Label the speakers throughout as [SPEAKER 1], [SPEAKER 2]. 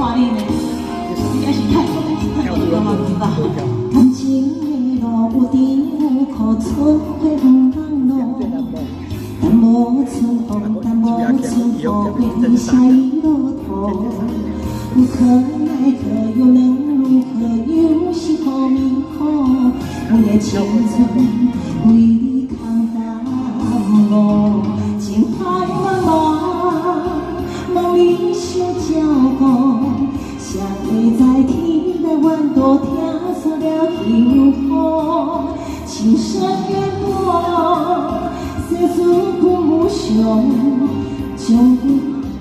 [SPEAKER 1] 看你呢，应该是太有嘛，对吧？感情的路有甜有苦，春花不放落。但无春风，但无春雨，会下雨落土。无可奈何，又能如何？有时好命苦，我的青春为你扛担路，情海茫茫，梦里相照顾。谁会在天台湾多听煞了幸福？情深缘薄。世事不无常，将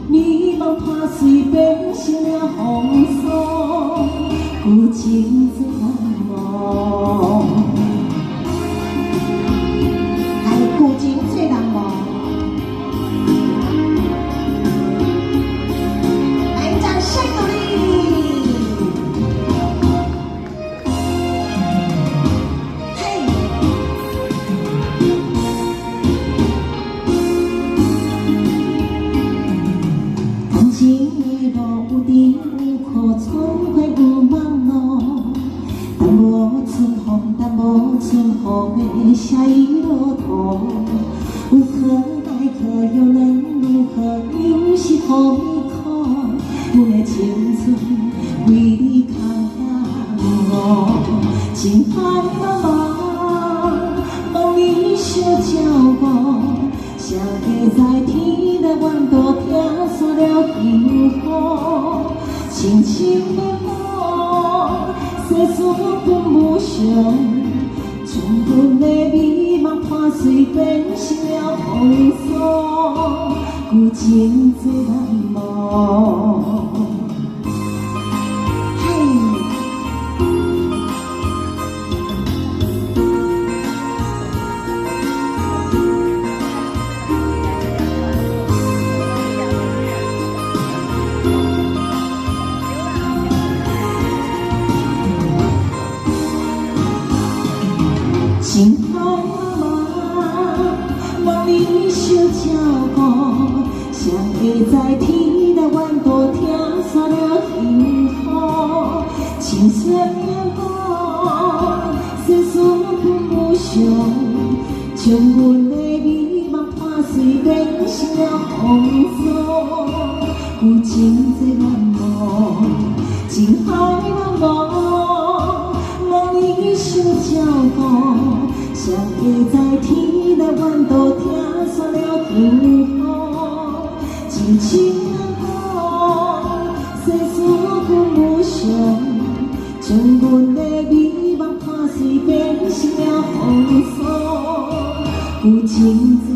[SPEAKER 1] 迷茫破碎变成了风霜，有情最难忘。哎，有情最难忘。来，掌声鼓励。有甜有苦，春花有梦路。但无春风，但无春雨，会下雨落土。无可奈何，又能如何？有时好命苦，阮的青春为你扛担路。情海茫茫，梦里相照顾。谁会在天台湾多听煞了幸福？情深缘薄，世事本无常，将阮的美梦破碎变成了风霜，有情最难忘。情海茫茫，梦里相照顾。谁会在天台湾多听煞了幸福？情深缘薄，世事本无常，将阮的美梦破碎变成了风霜，有情最难忘。情海茫茫，梦里相照顾。谁会在天台湾多听煞了幸福？情深缘薄，世事本无常，将阮的美梦破碎变成了风霜，有情。